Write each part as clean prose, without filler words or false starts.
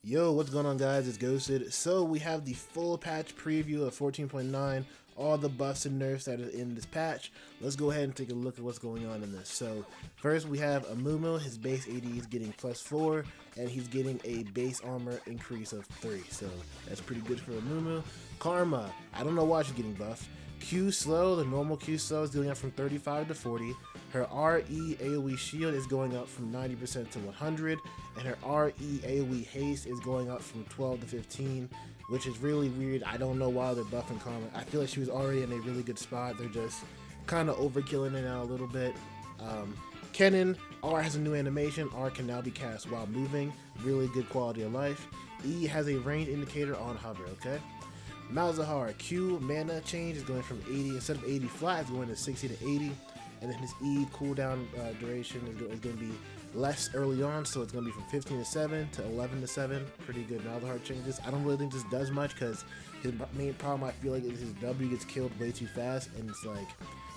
Yo, what's going on, guys? It's Ghosted. So we have the full patch preview of 14.9, all the buffs and nerfs that are in this patch. Let's go ahead and take a look at what's going on in this. So first we have Amumu. His base AD is getting +4, and he's getting a base armor increase of 3. So that's pretty good for Amumu. Karma, I don't know why she's getting buffed. Q slow, the normal Q slow is going up from 35 to 40. Her RE AoE shield is going up from 90% to 100, and her RE AoE haste is going up from 12 to 15, which is really weird. I don't know why they're buffing Karma. I feel like she was already in a really good spot. They're just kind of overkilling it now a little bit. Kennen, R has a new animation. R can now be cast while moving. Really good quality of life. E has a range indicator on hover, okay? Malzahar, Q mana change is going from 80, instead of 80 flat, it's going to 60 to 80. And then his E cooldown duration is going to be less early on, so it's going to be from 15 to 7 to 11 to 7. Pretty good Malzahar changes. I don't really think this does much because his main problem I feel like is his W gets killed way too fast, and it's like,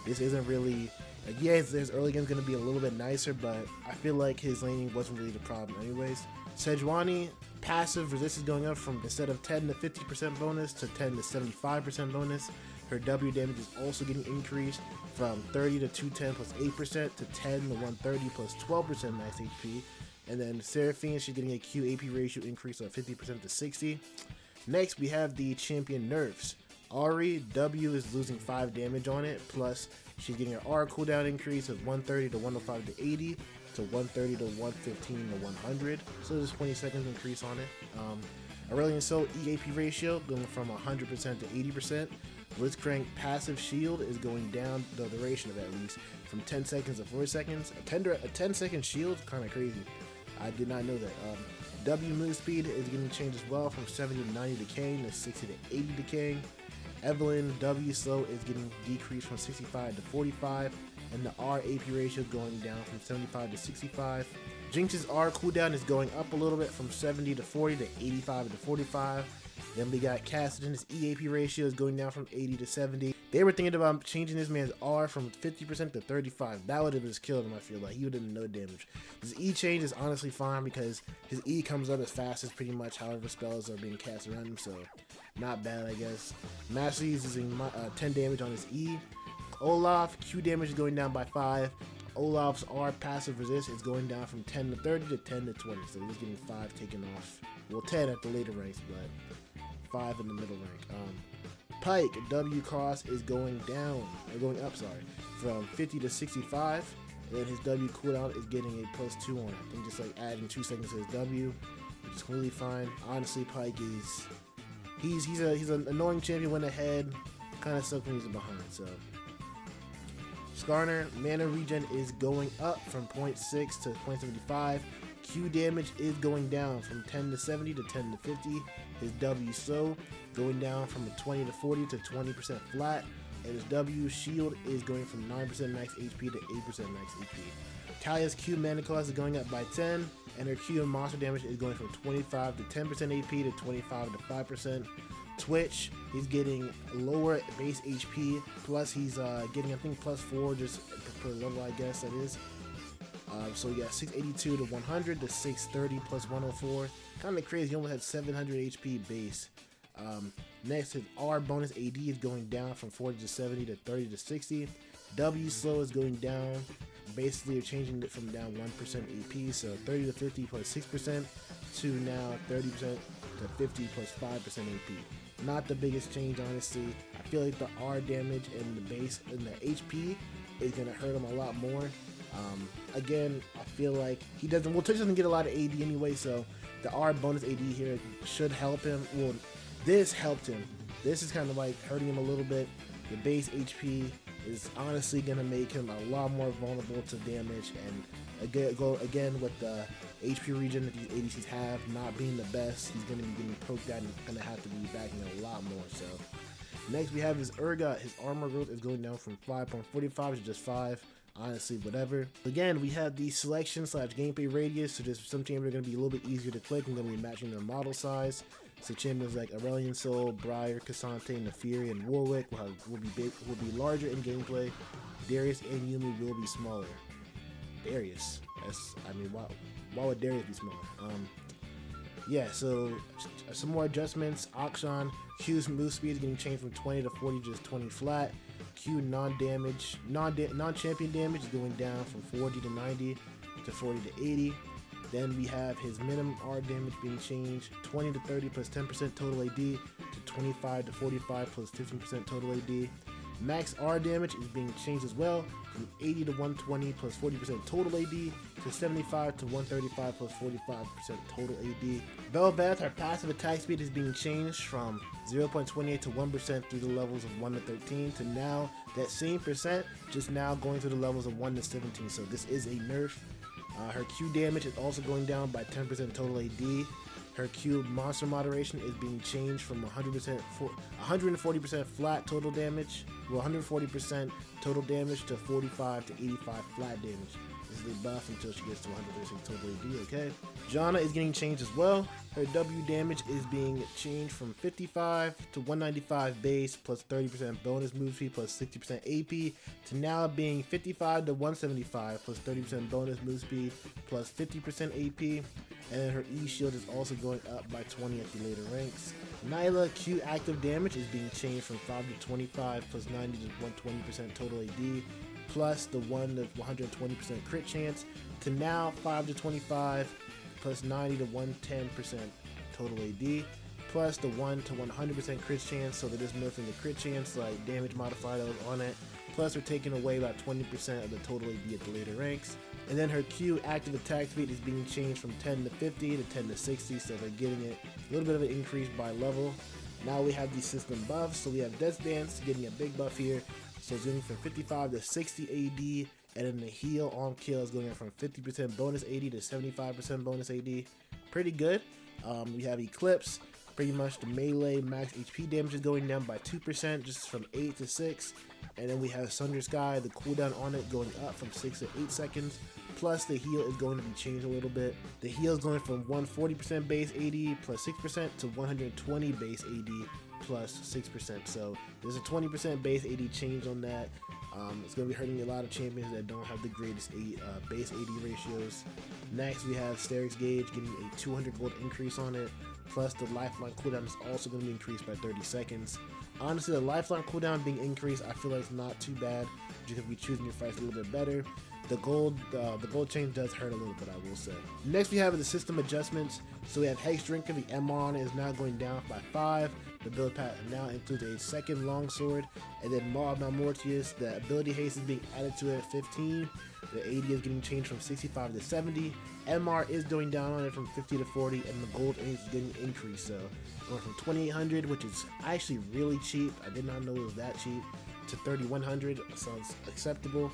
this isn't really, like, yeah, his early game's going to be a little bit nicer, but I feel like his laning wasn't really the problem anyways. Sejuani, passive resist is going up from, instead of 10 to 50% bonus to 10 to 75% bonus. Her W damage is also getting increased from 30 to 210 plus 8% to 10 to 130 plus 12% max HP. And then Seraphine, she's getting a Q AP ratio increase of 50% to 60. Next, we have the champion NERFS. Ari, W is losing 5 damage on it, plus she's getting her R cooldown increase of 130 to 105 to 80 to 130 to 115 to 100. So there's 20 seconds increase on it. Aurelion Sol EAP ratio going from 100% to 80%. Blitzcrank passive shield is going down, the duration of it at least, from 10 seconds to 4 seconds. A 10-second shield, kind of crazy. I did not know that. W move speed is getting changed as well from 70 to 90 decaying to 60 to 80 decaying. Evelyn W slow is getting decreased from 65 to 45, and the R AP ratio is going down from 75 to 65. Jinx's R cooldown is going up a little bit from 70 to 40 to 85 to 45. Then we got Cassidy's EAP ratio is going down from 80 to 70. They were thinking about changing this man's R from 50% to 35. That would have just killed him, I feel like. He would have no damage. This E change is honestly fine because his E comes up as fast as pretty much however spells are being cast around him, so not bad, I guess. Master is using 10 damage on his E. Olaf, Q damage is going down by 5. Olaf's R passive resist is going down from 10 to 30 to 10 to 20, so he's getting 5 taken off. Well, 10 at the later ranks, but 5 in the middle rank. Pike, W cost is going down, or going up, sorry, from 50 to 65, and then his W cooldown is getting a +2 on it. I think just like adding 2 seconds to his W, which is completely fine. Honestly, Pike is, he's an annoying champion when ahead, kind of sucks when he's behind, so. Skarner, mana regen is going up from 0.6 to 0.75. Q damage is going down from 10 to 70 to 10 to 50. His W slow going down from 20 to 40 to 20% flat. And his W shield is going from 9% max HP to 8% max HP. Talia's Q mana cost is going up by 10. And her Q and monster damage is going from 25 to 10% AP to 25 to 5%. Twitch, he's getting lower base HP, plus he's getting, I think, +4 just per level, I guess that is. So we got 682 to 100 to 630 plus 104. Kind of crazy, he almost had 700 HP base. Next, his R bonus AD is going down from 40 to 70 to 30 to 60. W slow is going down. Basically, they're changing it from down 1% AP, so 30 to 50 plus 6% to now 30% to 50 plus 5% AP. Not the biggest change, honestly. I feel like the R damage and the base and the HP is going to hurt him a lot more. Again, I feel like he doesn't, well, Twitch doesn't get a lot of AD anyway, so the R bonus AD here should help him. Well, this helped him. This is kind of like hurting him a little bit. The base HP is honestly going to make him a lot more vulnerable to damage, and again with the HP regen that these ADCs have not being the best, he's going to be getting poked at and going to have to be backing a lot more. So next we have his Urgot. His armor growth is going down from 5.45 to just 5. Honestly, whatever. Again, we have the selection / gameplay radius, so just some champions are going to be a little bit easier to click and going to be matching their model size. So champions like Aurelion Sol, Briar, Cassante, Neferi, and Warwick will be larger in gameplay. Darius and Yumi will be smaller. Darius, I mean, why would Darius be smaller? yeah, so some more adjustments. Akshan, Q's move speed is getting changed from 20 to 40, just 20 flat. Q non-champion damage is going down from 40 to 90 to 40 to 80. Then we have his minimum R damage being changed 20 to 30 plus 10% total AD to 25 to 45 plus 15% total AD. Max R damage is being changed as well from 80 to 120 plus 40% total AD to 75 to 135 plus 45% total AD. Velvet, our passive attack speed is being changed from 0.28 to 1% through the levels of 1 to 13 to now that same percent, just now going through the levels of 1 to 17. So this is a nerf. Her Q damage is also going down by 10% total AD. Her Q monster moderation is being changed from 140% flat total damage, well 140% total damage to 45 to 85 flat damage. This is the buff until she gets to 100% total AD, okay? Janna is getting changed as well. Her W damage is being changed from 55 to 195 base plus 30% bonus move speed plus 60% AP to now being 55 to 175 plus 30% bonus move speed plus 50% AP. And her E shield is also going up by 20 at the later ranks. Nyla Q active damage is being changed from 5 to 25 plus 90 to 120% total AD plus the 1 to 120% crit chance to now 5 to 25 plus 90 to 110% total AD plus the 1 to 100% crit chance, so they're just nerfing the crit chance like damage modifier that was on it, plus they're taking away about 20% of the total AD at the later ranks. And then her Q active attack speed is being changed from 10 to 50 to 10 to 60, so they're getting it a little bit of an increase by level. Now we have these system buffs, so we have Death Dance getting a big buff here, so it's going from 55 to 60 AD, and then the heal on kill is going from 50% bonus AD to 75% bonus AD. Pretty good. We have Eclipse, pretty much the melee max HP damage is going down by 2%, just from 8 to 6. And then we have Sunder Sky, the cooldown on it going up from 6 to 8 seconds. Plus the heal is going to be changed a little bit. The heal is going from 140% base AD plus 6% to 120 base AD plus 6%. So there's a 20% base AD change on that. It's going to be hurting a lot of champions that don't have the greatest base AD ratios. Next we have Sterix Gauge getting a 200 gold increase on it. Plus the lifeline cooldown is also going to be increased by 30 seconds. Honestly, the lifeline cooldown being increased, I feel like it's not too bad. You can be choosing your fights a little bit better. The gold change does hurt a little bit, I will say. Next we have the system adjustments. So we have Hex Drinker, the MR on it is now going down by 5. The build pack now includes a second longsword, and then Maw Malmortius, the ability haste is being added to it at 15. The AD is getting changed from 65 to 70. MR is going down on it from 50 to 40, and the gold is getting increased. So going from 2800, which is actually really cheap, I did not know it was that cheap, to 3100 sounds acceptable.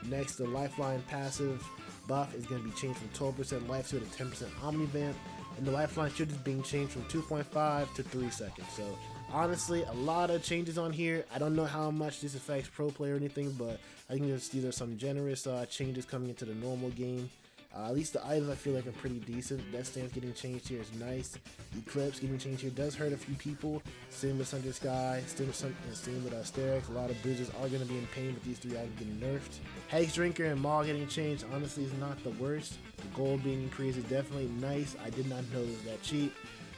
Next, the lifeline passive buff is going to be changed from 12% life steal to 10% omnivamp, and the lifeline shield is being changed from 2.5 to 3 seconds. So honestly, a lot of changes on here. I don't know how much this affects pro play or anything, but I think these are some generous changes coming into the normal game. At least the items I feel like are pretty decent. Death Stance getting changed here is nice. Eclipse getting changed here does hurt a few people. Same with Sunder Sky, same with Sterix. A lot of bruisers are going to be in pain with these 3 items getting nerfed. Hex Drinker and Maw getting changed honestly is not the worst. The gold being increased is definitely nice. I did not know it was that cheap.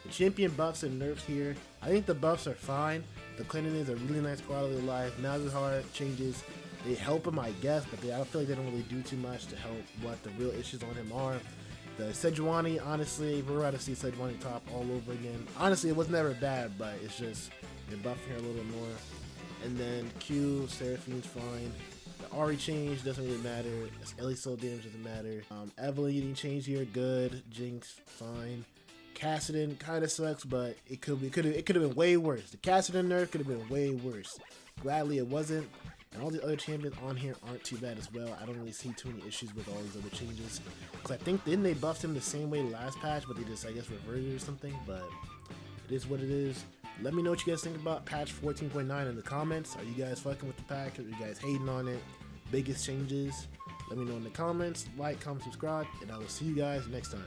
The champion buffs and nerfs here, I think the buffs are fine. The Clinton is a really nice quality of life. Malzahar changes, they help him I guess, but I feel like they don't really do too much to help what the real issues on him are. The Sejuani, honestly, we're about to see Sejuani top all over again. Honestly, it was never bad, but it's just they're buffing her a little bit more. And then Q, Seraphine's fine. The Ari change doesn't really matter. Ellie soul damage doesn't matter. Evelyn getting changed here, good. Jinx, fine. Kassadin kind of sucks, but it could have been way worse. The Kassadin nerf could have been way worse. Gladly it wasn't. And all the other champions on here aren't too bad as well. I don't really see too many issues with all these other changes. Because I think then they buffed him the same way last patch, but they just, I guess, reverted or something. But it is what it is. Let me know what you guys think about patch 14.9 in the comments. Are you guys fucking with the pack? Are you guys hating on it? Biggest changes? Let me know in the comments. Like, comment, subscribe, and I will see you guys next time.